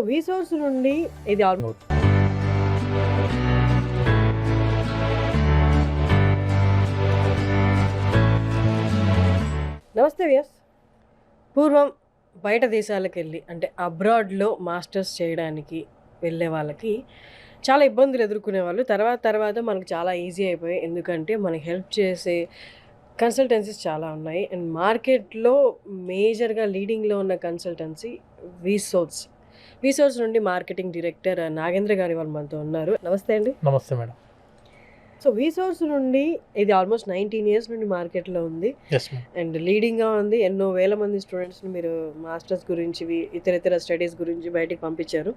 వీసోర్స్ నుండి ఇది నమస్తే వ్యాస్. పూర్వం బయట దేశాలకు వెళ్ళి అంటే అబ్రాడ్లో మాస్టర్స్ చేయడానికి వెళ్ళే వాళ్ళకి చాలా ఇబ్బందులు ఎదుర్కొనేవాళ్ళు. తర్వాత మనకు చాలా ఈజీ అయిపోయాయి. ఎందుకంటే మనకి హెల్ప్ చేసే కన్సల్టెన్సీస్ చాలా ఉన్నాయి. అండ్ మార్కెట్లో మేజర్గా లీడింగ్లో ఉన్న కన్సల్టెన్సీ వీసోర్స్ నుండి మార్కెటింగ్ డైరెక్టర్ నాగేంద్ర గారి వాళ్ళు మనతో ఉన్నారు. నమస్తే అండి. నమస్తే మేడం. సో వీసోర్స్ నుండి ఇది ఆల్మోస్ట్ 19 years నుండి మార్కెట్లో ఉంది అండ్ లీడింగ్గా ఉంది. ఎన్నో వేల మంది స్టూడెంట్స్ని మీరు మాస్టర్స్ గురించి ఇతర స్టడీస్ గురించి బయటికి పంపించారు.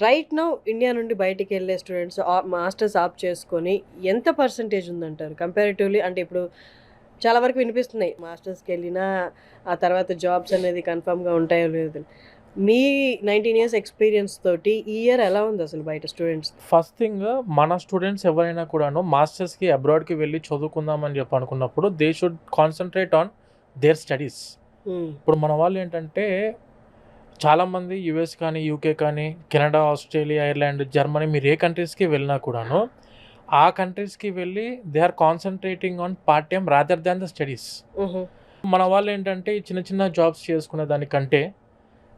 రైట్ నౌ ఇండియా నుండి బయటికి వెళ్ళే స్టూడెంట్స్ మాస్టర్స్ ఆప్ చేసుకొని ఎంత పర్సంటేజ్ ఉందంటారు కంపారిటివ్లీ? అంటే ఇప్పుడు చాలా వరకు వినిపిస్తున్నాయి మాస్టర్స్కి వెళ్ళినా ఆ తర్వాత జాబ్స్ అనేది కన్ఫర్మ్గా ఉంటాయో లేదు. మీ 19 years ఎక్స్పీరియన్స్ తోటి ఈ ఇయర్ ఎలా ఉంది అసలు బయట స్టూడెంట్స్? ఫస్ట్ థింగ్, మన స్టూడెంట్స్ ఎవరైనా కూడాను మాస్టర్స్కి అబ్రాడ్కి వెళ్ళి చదువుకుందామని చెప్పి అనుకున్నప్పుడు they should concentrate on their studies. ఇప్పుడు మన వాళ్ళు ఏంటంటే చాలామంది యుఎస్ కానీ యూకే కానీ కెనడా ఆస్ట్రేలియా ఐర్లాండ్ జర్మనీ మీరు ఏ కంట్రీస్కి వెళ్ళినా కూడాను ఆ కంట్రీస్కి వెళ్ళి they are concentrating on part time rather than the studies. మన వాళ్ళు ఏంటంటే చిన్న జాబ్స్ చేసుకునే దానికంటే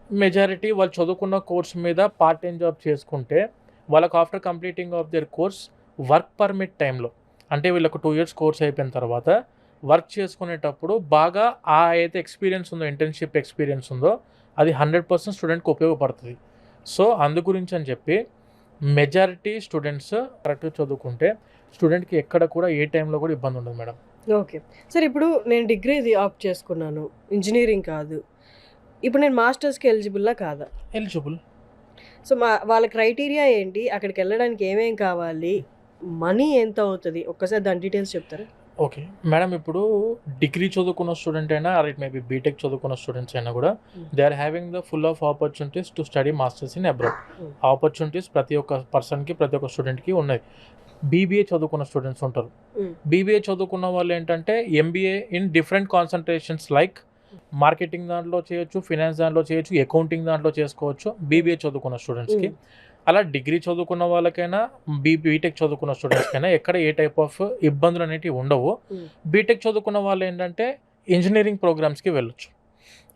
మెజారిటీ వాళ్ళు చదువుకున్న కోర్స్ మీద పార్ట్ టైం జాబ్ చేసుకుంటే వాళ్ళకు after completing of their course work permit టైంలో అంటే వీళ్ళకు 2 years కోర్స్ అయిపోయిన తర్వాత వర్క్ చేసుకునేటప్పుడు బాగా ఆ అయితే ఎక్స్పీరియన్స్ ఉందో ఇంటర్న్షిప్ ఎక్స్పీరియన్స్ ఉందో అది 100% స్టూడెంట్కి ఉపయోగపడుతుంది. సో అందు గురించి అని చెప్పి మెజారిటీ స్టూడెంట్స్ కరెక్ట్గా చదువుకుంటే స్టూడెంట్కి ఎక్కడ కూడా ఏ టైంలో కూడా ఇబ్బంది ఉండదు మేడం. ఓకే సార్, ఇప్పుడు నేను డిగ్రీ ఆప్ట్ చేసుకున్నాను, ఇంజనీరింగ్ కాదు, ఇప్పుడు నేను మాస్టర్స్కి ఎలిజిబుల్లా కాదా? ఎలిజిబుల్. సో వాళ్ళ క్రైటీరియా ఏంటి, అక్కడికి వెళ్ళడానికి ఏమేం కావాలి, మనీ ఎంత అవుతుంది, ఒక్కసారి దాని డీటెయిల్స్ చెప్తారా? ఓకే మేడం, ఇప్పుడు డిగ్రీ చదువుకున్న స్టూడెంట్ అయినా ఆర్ ఇట్ మేబీ బీటెక్ చదువుకున్న స్టూడెంట్స్ అయినా కూడా they are having the full of opportunities to study masters in abroad. Opportunities ప్రతి ఒక్క పర్సన్కి ప్రతి ఒక్క స్టూడెంట్కి ఉన్నాయి. బీబీఏ చదువుకున్న స్టూడెంట్స్ ఉంటారు. బీబీఏ చదువుకున్న వాళ్ళు ఏంటంటే MBA in different concentrations like marketing దాంట్లో చేయొచ్చు, ఫినాన్స్ దాంట్లో చేయొచ్చు, అకౌంటింగ్ దాంట్లో చేసుకోవచ్చు బీబీఏ చదువుకున్న స్టూడెంట్స్కి. అలా డిగ్రీ చదువుకున్న వాళ్ళకైనా బీటెక్ చదువుకున్న స్టూడెంట్స్కైనా ఎక్కడ ఏ టైప్ ఆఫ్ ఇబ్బందులు అనేటివి ఉండవు. బీటెక్ చదువుకున్న వాళ్ళు ఏంటంటే ఇంజనీరింగ్ ప్రోగ్రామ్స్కి వెళ్ళొచ్చు.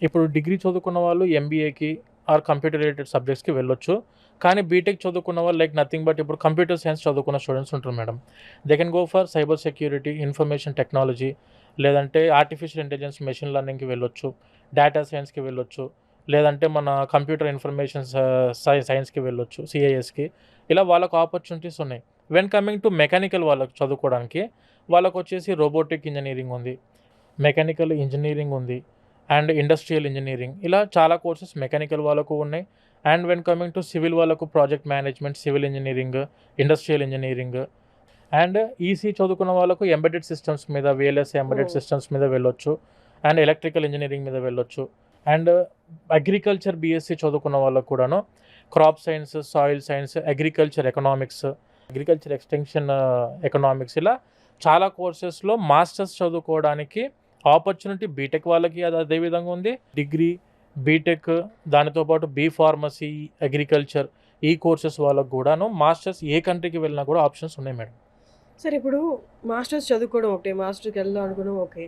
ఇప్పుడు డిగ్రీ చదువుకున్న వాళ్ళు ఎంబీఏకి ఆర్ కంప్యూటర్ రిలేటెడ్ సబ్జెక్ట్స్కి వెళ్ళొచ్చు. కానీ బీటెక్ చదువుకున్న వాళ్ళు లైక్ నథింగ్ బట్ ఇప్పుడు కంప్యూటర్ సైన్స్ చదువుకున్న స్టూడెంట్స్ ఉంటారు madam. They can go for cyber security, information technology, లేదంటే ఆర్టిఫిషియల్ ఇంటెలిజెన్స్ మెషిన్ లెర్నింగ్కి వెళ్ళొచ్చు, డేటా సైన్స్కి వెళ్ళొచ్చు, లేదంటే మన కంప్యూటర్ ఇన్ఫర్మేషన్ సైన్స్కి వెళ్ళొచ్చు, సిఐఎస్కి. ఇలా వాళ్ళకు ఆపర్చునిటీస్ ఉన్నాయి. వెన్ కమింగ్ టు మెకానికల్ వాళ్ళకు చదువుకోవడానికి వాళ్ళకు వచ్చేసి రోబోటిక్ ఇంజనీరింగ్ ఉంది, మెకానికల్ ఇంజనీరింగ్ ఉంది అండ్ ఇండస్ట్రియల్ ఇంజనీరింగ్. ఇలా చాలా కోర్సెస్ మెకానికల్ వాళ్ళకు ఉన్నాయి. And when coming to civil వాళ్ళకు project management, civil engineering, industrial engineering. And EC చదువుకున్న వాళ్ళకు ఎంబెడెడ్ సిస్టమ్స్ మీద, విఎల్ఎస్ఏ ఎంబెడెడ్ సిస్టమ్స్ మీద వెళ్ళొచ్చు అండ్ ఎలక్ట్రికల్ ఇంజనీరింగ్ మీద వెళ్ళొచ్చు. అండ్ అగ్రికల్చర్ బీఎస్సీ చదువుకున్న వాళ్ళకు కూడాను crop science, soil science, agriculture economics, agriculture extension economics, ఇలా చాలా కోర్సెస్లో మాస్టర్స్ చదువుకోవడానికి ఆపర్చునిటీ బీటెక్ వాళ్ళకి అది అదే విధంగా ఉంది. డిగ్రీ, బీటెక్, దానితో పాటు ఫార్మసీ, అగ్రికల్చర్ ఈ కోర్సెస్ వాళ్ళకు కూడాను మాస్టర్స్ ఏ కంట్రీకి వెళ్ళినా కూడా ఆప్షన్స్ ఉన్నాయి మేడం. సరే, ఇప్పుడు మాస్టర్స్ చదువుకోవడం ఒకటే, మాస్టర్కి వెళ్దాం అనుకోవడం ఓకే,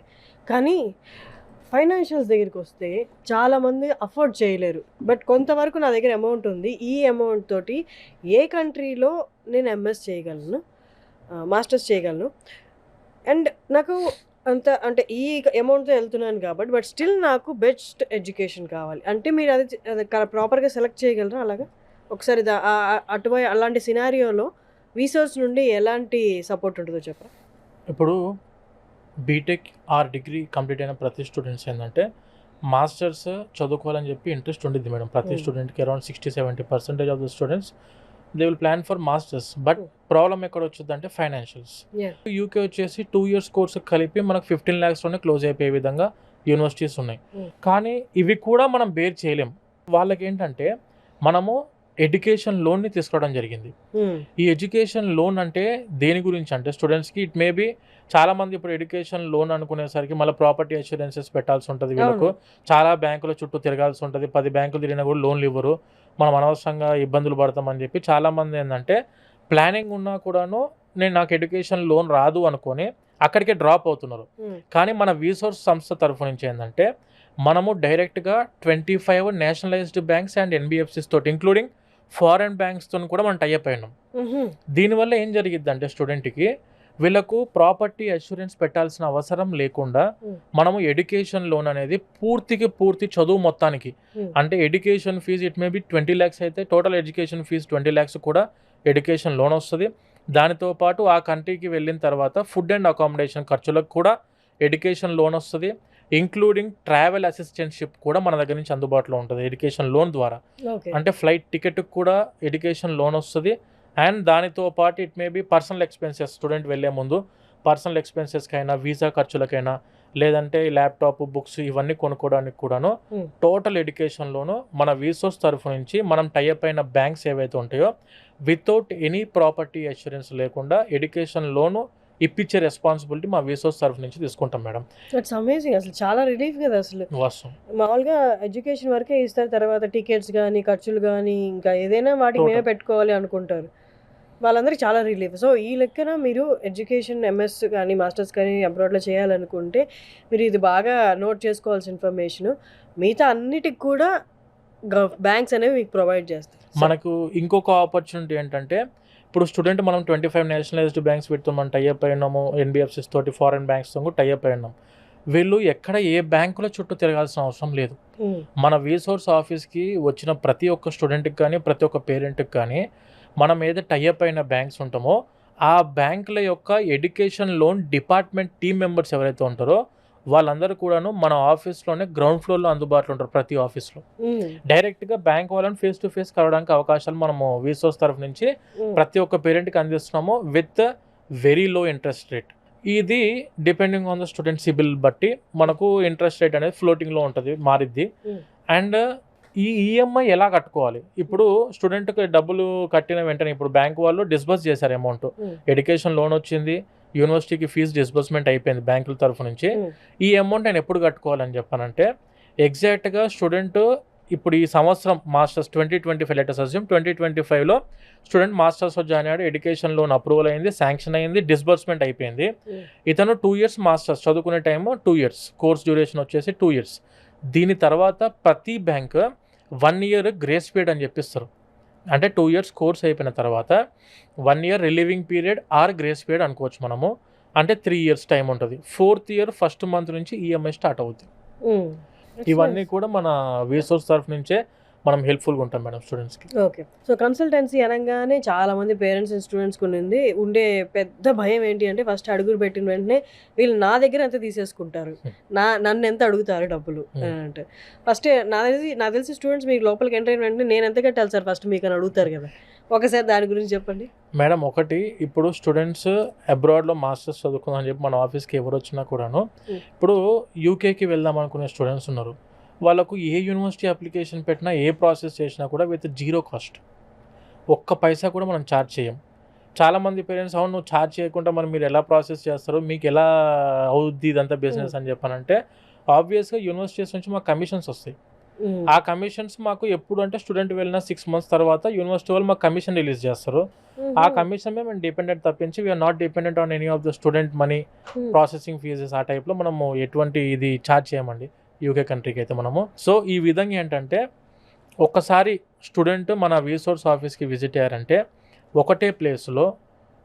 కానీ ఫైనాన్షియల్స్ దగ్గరికి వస్తే చాలామంది అఫోర్డ్ చేయలేరు. బట్ కొంతవరకు నా దగ్గర అమౌంట్ ఉంది, ఈ అమౌంట్ తోటి ఏ కంట్రీలో నేను ఎంఎస్ చేయగలను, మాస్టర్స్ చేయగలను, అండ్ నాకు అంటే ఈ అమౌంట్తో వెళ్తున్నాను కాబట్టి బట్ స్టిల్ నాకు బెస్ట్ ఎడ్యుకేషన్ కావాలి అంటే మీరు అది ప్రాపర్గా సెలెక్ట్ చేయగలరా? అలాగా ఒకసారి అలాంటి సినారియోలో వీసోర్స్ నుండి ఎలాంటి సపోర్ట్ ఉంటుందో చెప్పరా? ఇప్పుడు బీటెక్ ఆర్ డిగ్రీ కంప్లీట్ అయిన ప్రతి స్టూడెంట్స్ ఏంటంటే మాస్టర్స్ చదువుకోవాలని చెప్పి ఇంట్రెస్ట్ ఉండిద్ది మేడం. ప్రతి స్టూడెంట్కి around 60-70% of the students they will plan for masters. But problem ఎక్కడ వచ్చింది అంటే ఫైనాన్షియల్స్. యూకే వచ్చేసి 2 years కోర్స్ కలిపి మనకు 15 lakhsలోనే క్లోజ్ అయిపోయే విధంగా యూనివర్సిటీస్ ఉన్నాయి. కానీ ఇవి కూడా మనం బేర్ చేయలేం. వాళ్ళకి ఏంటంటే మనము ఎడ్యుకేషన్ లోన్ని తీసుకోవడం జరిగింది. ఈ ఎడ్యుకేషన్ లోన్ అంటే దేని గురించి అంటే స్టూడెంట్స్కి ఇట్ మే బి చాలా మంది ఇప్పుడు ఎడ్యుకేషన్ లోన్ అనుకునేసరికి మళ్ళీ ప్రాపర్టీ అష్యూరెన్సెస్ పెట్టాల్సి ఉంటుంది వీళ్ళకు. చాలా బ్యాంకుల చుట్టూ తిరగాల్సి ఉంటుంది, 10 బ్యాంకులు తిరిగినా కూడా లోన్లు ఇవ్వరు, మనం అనవసరంగా ఇబ్బందులు పడతామని చెప్పి చాలామంది ఏంటంటే ప్లానింగ్ ఉన్నా కూడాను నాకు ఎడ్యుకేషన్ లోన్ రాదు అనుకొని అక్కడికే డ్రాప్ అవుతున్నారు. కానీ మన వీసోర్స్ సంస్థ తరఫు నుంచి ఏంటంటే మనము డైరెక్ట్గా 25 నేషనలైజ్డ్ బ్యాంక్స్ అండ్ ఎన్బిఎఫ్సిస్ తోటి ఇంక్లూడింగ్ ఫారెన్ బ్యాంక్స్తో కూడా మనం టైఅప్ అయినాం. దీనివల్ల ఏం జరిగిద్ది అంటే స్టూడెంట్కి వీళ్ళకు ప్రాపర్టీ అష్యూరెన్స్ పెట్టాల్సిన అవసరం లేకుండా మనము ఎడ్యుకేషన్ లోన్ అనేది పూర్తి చదువు మొత్తానికి అంటే education fees it may be 20 lakhs అయితే టోటల్ ఎడ్యుకేషన్ ఫీజు 20 lakhs కూడా ఎడ్యుకేషన్ లోన్ వస్తుంది. దానితో పాటు ఆ కంట్రీకి వెళ్ళిన తర్వాత ఫుడ్ అండ్ అకామిడేషన్ ఖర్చులకు కూడా ఎడ్యుకేషన్ లోన్ వస్తుంది, ఇంక్లూడింగ్ ట్రావెల్ అసిస్టెంట్షిప్ కూడా మన దగ్గర నుంచి అందుబాటులో ఉంటుంది ఎడ్యుకేషన్ లోన్ ద్వారా. అంటే ఫ్లైట్ టికెట్కి కూడా ఎడ్యుకేషన్ లోన్ వస్తుంది. అండ్ దానితో పాటు it may B personal expenses, student వెళ్ళే ముందు పర్సనల్ ఎక్స్పెన్సెస్కైనా వీసా ఖర్చులకైనా లేదంటే ల్యాప్టాప్ బుక్స్ ఇవన్నీ కొనుక్కోవడానికి కూడాను టోటల్ ఎడ్యుకేషన్ లోను మన వీసోస్ తరఫు నుంచి మనం టైఅప్ అయిన బ్యాంక్స్ ఏవైతే ఉంటాయో వితౌట్ ఎనీ ప్రాపర్టీ అష్యూరెన్స్ లేకుండా ఎడ్యుకేషన్ లోను ఇప్పించే రెస్పాన్సిబిలిటీ మా వీసోస్ తరఫు నుంచి తీసుకుంటాం మేడం. That's amazing. అసలు చాలా రిలీఫ్ కదా. అసలు వాస్తవం మామూలుగా ఎడ్యుకేషన్ వరకే ఇస్తారు, తర్వాత టికెట్స్ కానీ ఖర్చులు కానీ ఇంకా ఏదైనా వాటికి మేమే పెట్టుకోవాలి అనుకుంటారు. వాళ్ళందరికీ చాలా రిలీఫ్. సో ఈ లెక్కన మీరు ఎడ్యుకేషన్ ఎంఎస్ కానీ మాస్టర్స్ కానీ అబ్రాడ్లో చేయాలనుకుంటే మీరు ఇది బాగా నోట్ చేసుకోవాల్సిన ఇన్ఫర్మేషన్. మిగతా అన్నిటికి కూడా బ్యాంక్స్ అనేవి మీకు ప్రొవైడ్ చేస్తాయి. మనకు ఇంకొక ఆపర్చునిటీ ఏంటంటే ఇప్పుడు స్టూడెంట్ మనం 25 నేషనలైజ్డ్ బ్యాంక్స్ వీటితో మనం టైఅప్ అయినాము, ఎన్బిఎఫ్సిస్ తోటి ఫారెన్ బ్యాంక్స్తో కూడా టైఅప్ అయినాం. వీళ్ళు ఎక్కడ ఏ బ్యాంకుల చుట్టూ తిరగాల్సిన అవసరం లేదు. మన వీసోర్స్ ఆఫీస్కి వచ్చిన ప్రతి ఒక్క స్టూడెంట్కి కానీ ప్రతి ఒక్క పేరెంట్కి కానీ మనం ఏదైతే టైఅప్ అయిన బ్యాంక్స్ ఉంటామో ఆ బ్యాంకుల యొక్క education loan department team members ఎవరైతే ఉంటారో వాళ్ళందరూ కూడాను మన ఆఫీస్లోనే గ్రౌండ్ ఫ్లోర్లో అందుబాటులో ఉంటారు. ప్రతి ఆఫీస్లో డైరెక్ట్గా బ్యాంక్ వాళ్ళని ఫేస్ టు ఫేస్ కలవడానికి అవకాశాలు మనము వీసోస్ తరఫు నుంచి ప్రతి ఒక్క పేరెంట్కి అందిస్తున్నాము with very low interest rate. ఇది depending on the student CIBIL బట్టి మనకు ఇంట్రెస్ట్ రేట్ అనేది ఫ్లోటింగ్లో ఉంటుంది, మారిద్ది. అండ్ ఈ ఈఎంఐ ఎలా కట్టుకోవాలి, ఇప్పుడు స్టూడెంట్కి డబ్బులు కట్టిన వెంటనే ఇప్పుడు బ్యాంక్ వాళ్ళు డిస్బర్స్ చేశారు అమౌంట్, ఎడ్యుకేషన్ లోన్ వచ్చింది, యూనివర్సిటీకి ఫీజు డిస్బర్స్మెంట్ అయిపోయింది బ్యాంకుల తరఫు నుంచి, ఈ అమౌంట్ నేను ఎప్పుడు కట్టుకోవాలని చెప్పానంటే ఎగ్జాక్ట్గా స్టూడెంట్ ఇప్పుడు ఈ సంవత్సరం మాస్టర్స్ 2025 లెటర్స్ అస్యూమ్ 2025లో స్టూడెంట్ మాస్టర్స్లో జాయిన్ అయ్యాడు, ఎడ్యుకేషన్ లోన్ అప్రూవల్ అయింది, శాంక్షన్ అయింది, డిస్బర్స్మెంట్ అయిపోయింది. ఇతను 2 years మాస్టర్స్ చదువుకునే టైము 2 years, కోర్స్ డ్యూరేషన్ వచ్చేసి 2 years. దీని తర్వాత ప్రతి బ్యాంక్ 1 year గ్రేస్ పీరియడ్ అని చెప్పిస్తారు. అంటే 2 years కోర్స్ అయిపోయిన తర్వాత 1 year relieving period are grace period అనుకోవచ్చు మనము. అంటే 3 years టైం ఉంటుంది. 4th year ఫస్ట్ మంత్ నుంచి ఈఎంఐ స్టార్ట్ అవుతుంది. ఇవన్నీ కూడా మన వీసోర్స్ తరఫు నుంచే మనం హెల్ప్ఫుల్గా ఉంటాం మేడం స్టూడెంట్స్కి. ఓకే. సో కన్సల్టెన్సీ అనగానే చాలామంది పేరెంట్స్ అండ్ స్టూడెంట్స్కి ఉండే పెద్ద భయం ఏంటి అంటే ఫస్ట్ అడుగులు పెట్టిన వెంటనే వీళ్ళు నా దగ్గర ఎంత తీసేసుకుంటారు, నన్ను ఎంత అడుగుతారు డబ్బులు అంటే ఫస్ట్ నాకు తెలిసి స్టూడెంట్స్ మీకు లోపలికి ఎంటర్ అయిన వెంటనే నేను ఎంత కట్టాలి సార్ ఫస్ట్ మీకు అని అడుగుతారు కదా. ఒకసారి దాని గురించి చెప్పండి మేడం. ఒకటి, ఇప్పుడు స్టూడెంట్స్ అబ్రాడ్లో మాస్టర్స్ చదువుకుందామని చెప్పి మన ఆఫీస్కి ఎవరు వచ్చినా కూడాను ఇప్పుడు యూకేకి వెళ్దాం అనుకునే స్టూడెంట్స్ ఉన్నారు. వాళ్ళకు ఏ యూనివర్సిటీ అప్లికేషన్ పెట్టినా ఏ ప్రాసెస్ చేసినా కూడా విత్ 0 cost, ఒక్క పైసా కూడా మనం ఛార్జ్ చేయం. చాలామంది పేరెంట్స్ అవును నువ్వు ఛార్జ్ చేయకుండా మరి మీరు ఎలా ప్రాసెస్ చేస్తారు, మీకు ఎలా అవుద్ది ఇదంతా బిజినెస్ అని చెప్పానంటే ఆబ్వియస్గా యూనివర్సిటీస్ నుంచి మాకు కమిషన్స్ వస్తాయి. ఆ కమిషన్స్ మాకు ఎప్పుడు అంటే స్టూడెంట్ వెళ్ళిన 6 months తర్వాత యూనివర్సిటీ వాళ్ళు మాకు కమిషన్ రిలీజ్ చేస్తారు. ఆ కమిషన్ మేము డిపెండెంట్ తప్పించి we are not dependent on any of the student money processing fees ఆ టైప్లో మనము ఎటువంటి ఇది ఛార్జ్ చేయమండి యూకే కంట్రీకి అయితే మనము. సో ఈ విధంగా ఏంటంటే ఒక్కసారి స్టూడెంట్ మన వీసోర్స్ ఆఫీస్కి విజిట్ అయ్యారంటే ఒకటే ప్లేస్లో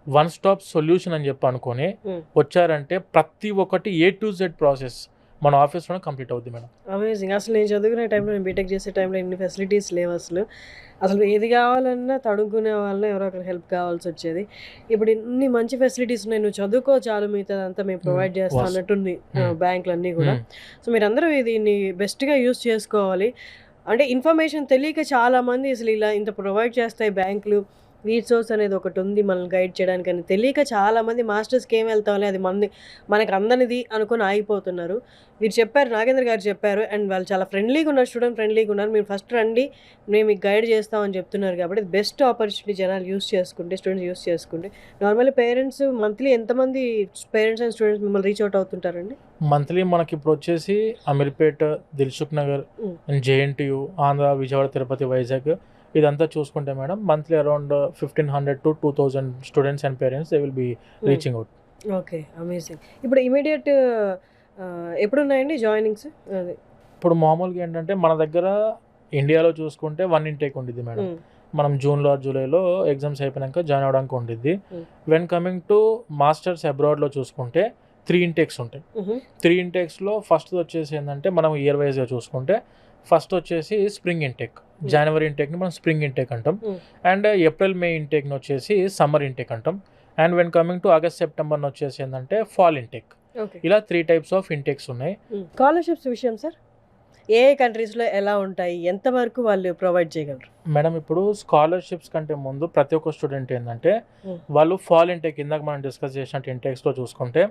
వన్ స్టాప్ సొల్యూషన్ అని చెప్పి అనుకొని వచ్చారంటే ప్రతి ఒక్కటి A to Z ప్రాసెస్ మన ఆఫీస్లోనే కంప్లీట్ అవుద్ది మేడం. అమేజింగ్. అసలు నేను చదువుకునే టైంలో, నేను బీటెక్ చేసే టైంలో ఇన్ని ఫెసిలిటీస్ లేవు. అసలు ఏది కావాలన్నా తడుకునే వాళ్ళని ఎవరో ఒకరు హెల్ప్ కావాల్సి వచ్చేది. ఇప్పుడు ఇన్ని మంచి ఫెసిలిటీస్ ఉన్నాయి, నువ్వు చదువుకో చాలు మిగతా అంతా మేము ప్రొవైడ్ చేస్తాం అన్నట్టుంది బ్యాంకులు అన్నీ కూడా. సో మీరందరూ దీన్ని బెస్ట్గా యూస్ చేసుకోవాలి. అంటే ఇన్ఫర్మేషన్ తెలియక చాలామంది అసలు ఇలా ఇంత ప్రొవైడ్ చేస్తాయి బ్యాంకులు, రీసోర్స్ అనేది ఒకటి ఉంది మనల్ని గైడ్ చేయడానికి అని తెలియక చాలామంది మాస్టర్స్కి ఏం వెళ్తామని అది మనకి అందనిది అనుకొని ఆగిపోతున్నారు. మీరు చెప్పారు, నాగేంద్ర గారు చెప్పారు, అండ్ వాళ్ళు చాలా ఫ్రెండ్లీగా ఉన్నారు, స్టూడెంట్ ఫ్రెండ్లీగా ఉన్నారు. మీరు ఫస్ట్ రండి, మేము మీకు గైడ్ చేస్తామని చెప్తున్నారు కాబట్టి బెస్ట్ ఆపర్చునిటీ జనాలు యూస్ చేసుకుంటే, స్టూడెంట్స్ యూస్ చేసుకుంటే. నార్మల్లీ పేరెంట్స్ మంత్లీ ఎంతమంది పేరెంట్స్ అండ్ స్టూడెంట్స్ మిమ్మల్ని రీచ్ అవుట్ అవుతుంటారండి? మంత్లీ మనకి ఇప్పుడు వచ్చేసి అమీర్పేట్, దిల్సుఖ్ నగర్, జేఎన్టీయూ, ఆంధ్ర, విజయవాడ, తిరుపతి, వైజాగ్ ఇదంతా చూసుకుంటే madam monthly around 1500 to 2000 students and parents they will be reaching out. Okay, amazing. ఇప్పుడు ఇమీడియట్ ఎప్పుడున్నాయండి జాయినింగ్స్? అది ఇప్పుడు మామూలుగా ఏంటంటే మన దగ్గర ఇండియాలో చూసుకుంటే 1 ఇంటేక్ ఉండిద్ది మేడం. మనం జూన్లో జూలైలో ఎగ్జామ్స్ అయిపోయాక జాయిన్ అవడానికి ఉండిద్ది. వెన్ కమింగ్ టు మాస్టర్స్ అబ్రాడ్లో చూసుకుంటే 3 ఇంటేక్స్ ఉంటాయి. 3 ఇంటేక్స్లో ఫస్ట్ వచ్చేసి ఏంటంటే మనం ఇయర్ వైజ్గా చూసుకుంటే ఫస్ట్ వచ్చేసి స్ప్రింగ్ ఇంటేక్, జనవరి ఇంటేక్ని మనం స్ప్రింగ్ ఇంటేక్ అంటాం. అండ్ ఏప్రిల్ మే ఇంటేక్ని వచ్చేసి సమ్మర్ ఇంటేక్ అంటాం. And when coming to August సెప్టెంబర్ని వచ్చేసి ఏంటంటే ఫాల్ ఇంటేక్. ఇలా 3 టైప్స్ ఆఫ్ ఇంటేక్స్ ఉన్నాయి. స్కాలర్షిప్స్ విషయం సార్, ఏ కంట్రీస్లో ఎలా ఉంటాయి, ఎంతవరకు వాళ్ళు ప్రొవైడ్ చేయగలరు? మేడం ఇప్పుడు స్కాలర్షిప్స్ కంటే ముందు ప్రతి ఒక్క స్టూడెంట్ ఏంటంటే వాళ్ళు ఫాల్ ఇంటేక్, ఇందాక మనం డిస్కస్ చేసినట్టు ఇంటేక్స్లో చూసుకుంటే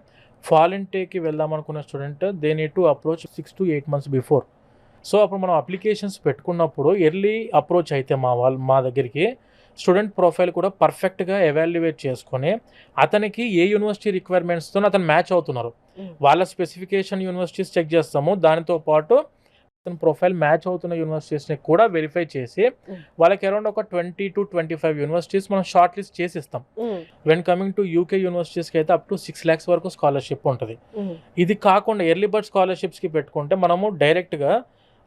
ఫాల్ ఇంటేక్కి వెళ్దాం అనుకున్న student they need to approach 6 to 8 months before. So అప్పుడు మనం అప్లికేషన్స్ పెట్టుకున్నప్పుడు ఎర్లీ అప్రోచ్ అయితే మా దగ్గరికి స్టూడెంట్ ప్రొఫైల్ కూడా పర్ఫెక్ట్గా ఎవాల్యుయేట్ చేసుకొని అతనికి ఏ యూనివర్సిటీ రిక్వైర్మెంట్స్తో అతను మ్యాచ్ అవుతున్నారు వాళ్ళ స్పెసిఫికేషన్ యూనివర్సిటీస్ చెక్ చేస్తాము. దానితో పాటు అతని ప్రొఫైల్ మ్యాచ్ అవుతున్న యూనివర్సిటీస్ని కూడా వెరిఫై చేసి వాళ్ళకి అరౌండ్ ఒక 20 to 25 యూనివర్సిటీస్ మనం షార్ట్ లిస్ట్ చేసి ఇస్తాం. వెన్ కమింగ్ టు యూకే యూనివర్సిటీస్కి అయితే అప్ టు 6 lakhs వరకు స్కాలర్షిప్ ఉంటుంది. ఇది కాకుండా ఎర్లీ బర్డ్ స్కాలర్షిప్స్కి పెట్టుకుంటే మనము డైరెక్ట్గా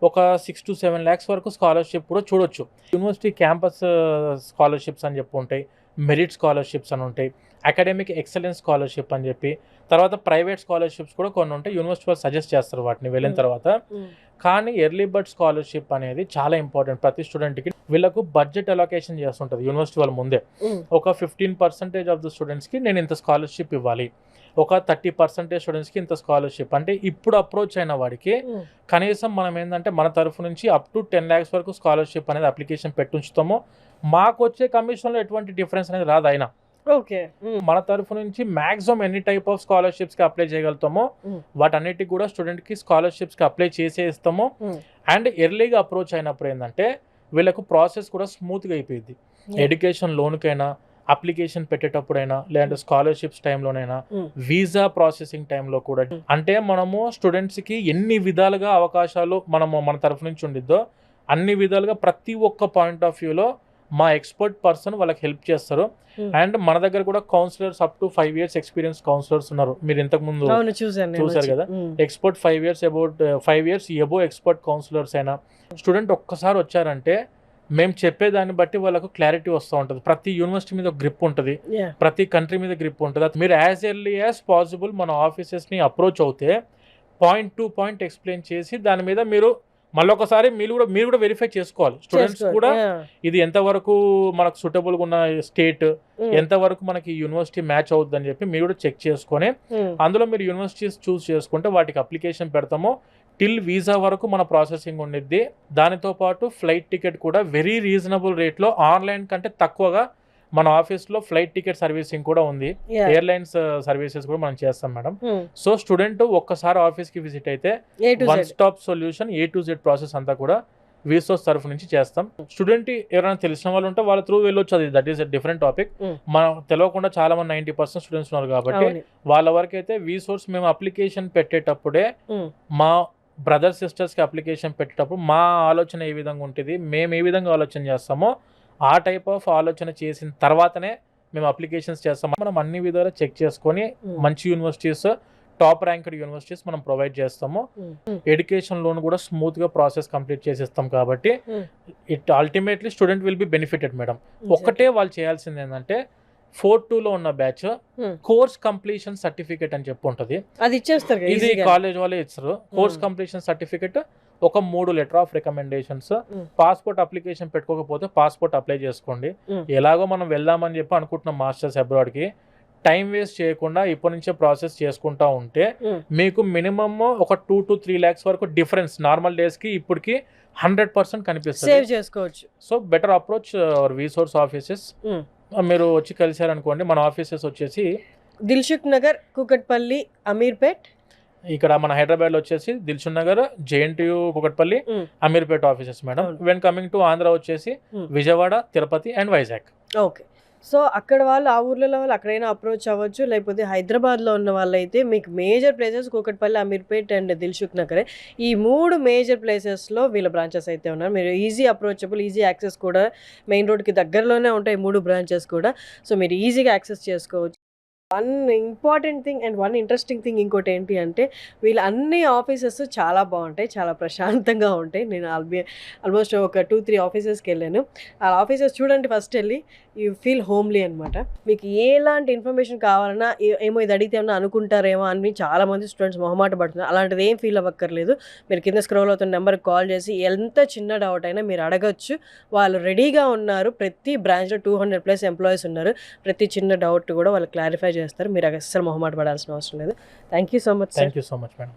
ఒక 6 to 7 lakhs వరకు స్కాలర్షిప్ కూడా చూడొచ్చు. యూనివర్సిటీ క్యాంపస్ స్కాలర్షిప్స్ అని చెప్పి ఉంటాయి, మెరిట్ స్కాలర్షిప్స్ అని ఉంటాయి, అకాడమిక్ ఎక్సలెన్స్ స్కాలర్షిప్ అని చెప్పి, తర్వాత ప్రైవేట్ స్కాలర్షిప్స్ కూడా కొన్ని ఉంటాయి. యూనివర్సిటీ వాళ్ళు సజెస్ట్ చేస్తారు వాటిని వెళ్ళిన తర్వాత. కానీ ఎర్లీ బర్డ్ స్కాలర్షిప్ అనేది చాలా ఇంపార్టెంట్. ప్రతి స్టూడెంట్కి వీళ్ళకు బడ్జెట్ అలొకేషన్ చేస్తుంటుంది యూనివర్సిటీ వాళ్ళ ముందే. ఒక 15% ఆఫ్ ద స్టూడెంట్స్కి నేను ఇంత స్కాలర్షిప్ ఇవ్వాలి, ఒక 30% స్టూడెంట్స్కి ఇంత స్కాలర్షిప్. అంటే ఇప్పుడు అప్రోచ్ అయిన వాడికి కనీసం మనం ఏంటంటే మన తరఫు నుంచి అప్ టు 10 lakhs వరకు స్కాలర్షిప్ అనేది అప్లికేషన్ పెట్టుంచుతాము. మాకు వచ్చే కమిషన్లో ఎటువంటి డిఫరెన్స్ అనేది రాదు. అయినా ఓకే, మన తరఫు నుంచి మాక్సిమం ఎన్ని టైప్ ఆఫ్ స్కాలర్షిప్స్కి అప్లై చేయగలుగుతామో వాటన్నిటికి కూడా స్టూడెంట్కి స్కాలర్షిప్స్కి అప్లై చేసే ఇస్తాము. అండ్ ఎర్లీగా అప్రోచ్ అయినప్పుడు ఏంటంటే వీళ్ళకు ప్రాసెస్ కూడా స్మూత్గా అయిపోయింది. ఎడ్యుకేషన్ లోన్కైనా, అప్లికేషన్ పెట్టేటప్పుడైనా, లేదంటే స్కాలర్షిప్స్ టైంలోనైనా, వీసా ప్రాసెసింగ్ టైంలో కూడా. అంటే మనము స్టూడెంట్స్కి ఎన్ని విధాలుగా అవకాశాలు మన తరఫు నుంచి ఉండిద్దో అన్ని విధాలుగా ప్రతి ఒక్క పాయింట్ ఆఫ్ వ్యూలో మా ఎక్స్పర్ట్ పర్సన్ వాళ్ళకి హెల్ప్ చేస్తారు. అండ్ మన దగ్గర కూడా counsellors up to 5 years experience counsellors ఉన్నారు. మీరు ఇంతకు ముందు చూసారు కదా, expert 5 years above expert counsellors అయినా స్టూడెంట్ ఒక్కసారి వచ్చారంటే మేము చెప్పేదాన్ని బట్టి వాళ్ళకు క్లారిటీ వస్తూ ఉంటుంది. ప్రతి యూనివర్సిటీ మీద గ్రిప్ ఉంటుంది, ప్రతి కంట్రీ మీద గ్రిప్ ఉంటుంది. మీరు యాజ్ ఎర్లీ యాజ్ పాసిబుల్ మన ఆఫీసెస్ని అప్రోచ్ అవుతే పాయింట్ టు పాయింట్ ఎక్స్ప్లెయిన్ చేసి దాని మీద మీరు మళ్ళొకసారి మీరు కూడా వెరిఫై చేసుకోవాలి. స్టూడెంట్స్ కూడా ఇది ఎంతవరకు మనకు సూటబుల్గా ఉన్న స్టేట్, ఎంతవరకు మనకి యూనివర్సిటీ మ్యాచ్ అవుతుందని చెప్పి మీరు కూడా చెక్ చేసుకొని అందులో మీరు యూనివర్సిటీస్ చూస్ చేసుకుంటే వాటికి అప్లికేషన్ పెడతాము. టిల్ వీసా వరకు మన ప్రాసెసింగ్ ఉండిద్ది. దానితో పాటు ఫ్లైట్ టికెట్ కూడా వెరీ రీజనబుల్ రేట్లో ఆన్లైన్ కంటే తక్కువగా మన ఆఫీస్లో ఫ్లైట్ టికెట్ సర్వీసింగ్ కూడా ఉంది. ఎయిర్లైన్స్ సర్వీసెస్ కూడా మనం చేస్తాం మేడం. సో స్టూడెంట్ ఒక్కసారి ఆఫీస్కి విజిట్ అయితే one stop solution A to Z process అంతా కూడా వీసోస్ తరఫు నుంచి చేస్తాం. స్టూడెంట్ ఎవరైనా తెలిసిన వాళ్ళు ఉంటే వాళ్ళ త్రూ వెళ్ళొచ్చు, అది that is a different topic. మనం తెలియకుండా చాలా మంది 90% స్టూడెంట్స్ ఉన్నారు కాబట్టి వాళ్ళ వరకు అయితే వీసోర్స్ మేము అప్లికేషన్ పెట్టేటప్పుడే మా బ్రదర్ సిస్టర్స్కి అప్లికేషన్ పెట్టేటప్పుడు మా ఆలోచన ఏ విధంగా ఉంటుంది, మేము ఏ విధంగా ఆలోచన చేస్తామో ఆ టైప్ ఆఫ్ ఆలోచన చేసిన తర్వాతనే మేము అప్లికేషన్స్ చేస్తాము. మనం అన్ని విధాలు చెక్ చేసుకొని మంచి యూనివర్సిటీస్, టాప్ ర్యాంక్డ్ యూనివర్సిటీస్ మనం ప్రొవైడ్ చేస్తాము. ఎడ్యుకేషన్ లోన్ కూడా స్మూత్గా ప్రాసెస్ కంప్లీట్ చేసేస్తాం కాబట్టి it ultimately student will be benefited madam. ఒక్కటే వాళ్ళు చేయాల్సింది ఏంటంటే 4-2లో ఉన్న బ్యాచ్ కోర్స్ కంప్లీషన్ సర్టిఫికేట్ అని చెప్పి ఉంటుంది, అది ఇచ్చేస్తారు. ఇది కాలేజ్ వాళ్ళే ఇస్తారు. కోర్స్ కంప్లీషన్ సర్టిఫికేట్, ఒక 3 letter of recommendations, passport application పెట్టుకోకపోతే పాస్పోర్ట్ అప్లై చేసుకోండి. ఎలాగో మనం వెళ్దామని చెప్పి అనుకుంటున్నాం మాస్టర్స్ అబ్రాడ్కి, టైం వేస్ట్ చేయకుండా ఇప్పటి నుంచే ప్రాసెస్ చేసుకుంటా ఉంటే మీకు మినిమమ్ ఒక 2 to 3 lakhs వరకు డిఫరెన్స్ నార్మల్ డేస్కి ఇప్పటికి 100% కనిపిస్తుంది, సేవ్ చేసుకోవచ్చు. So better approach hour వీసోర్స్ offices మీరు వచ్చి కలిశారనుకోండి, మన ఆఫీసెస్ వచ్చేసి దిల్సుఖ్ నగర్, కూకట్పల్లి, అమీర్పేట్. ఇక్కడ మన హైదరాబాద్లో వచ్చేసి Dilsukh Nagar, JNTU, Kukatpally, Ameerpet offices madam. When coming to Andhra వచ్చేసి Vijayawada, Tirupati and Vizag. Okay. So అక్కడ వాళ్ళు ఆ ఊర్లలో వాళ్ళు అక్కడైనా అప్రోచ్ అవ్వచ్చు. లేకపోతే హైదరాబాద్లో ఉన్న వాళ్ళైతే మీకు major places Kukatpally, Ameerpet and Dilsukh నగరే. ఈ 3 మేజర్ ప్లేసెస్లో వీళ్ళ బ్రాంచెస్ అయితే ఉన్నారు. మీరు ఈజీ అప్రోచబుల్, ఈజీ యాక్సెస్ కూడా, మెయిన్ రోడ్కి దగ్గరలోనే ఉంటాయి 3 బ్రాంచెస్ కూడా. సో మీరు ఈజీగా యాక్సెస్ చేసుకోవచ్చు. One important thing and one interesting thing ఇంకోటి ఏంటి అంటే, వీళ్ళ అన్ని ఆఫీసెస్ చాలా బాగుంటాయి, చాలా ప్రశాంతంగా ఉంటాయి. నేను ఆల్మోస్ట్ ఒక 2-3 ఆఫీసెస్కి వెళ్ళాను. ఆ ఆఫీసెస్ చూడండి ఫస్ట్ వెళ్ళి, యూ ఫీల్ హోమ్లీ అనమాట. మీకు ఎలాంటి ఇన్ఫర్మేషన్ కావాలన్నా, ఏమో ఇది అడిగితే ఏమన్నా అనుకుంటారేమో అని చాలామంది స్టూడెంట్స్ మొహమాట పడుతున్నారు. అలాంటిది ఏం ఫీల్ అవ్వక్కర్లేదు. మీరు కింద స్క్రోల్ అవుతున్న నెంబర్కి కాల్ చేసి ఎంత చిన్న డౌట్ అయినా మీరు అడగచ్చు. వాళ్ళు రెడీగా ఉన్నారు. ప్రతి బ్రాంచ్లో 200+ ఎంప్లాయీస్ ఉన్నారు. ప్రతి చిన్న డౌట్ కూడా వాళ్ళు క్లారిఫై చేస్తారు. మీరు అసలు మొహమాట పడాల్సిన అవసరం లేదు. Thank you so much. Thank you so much madam.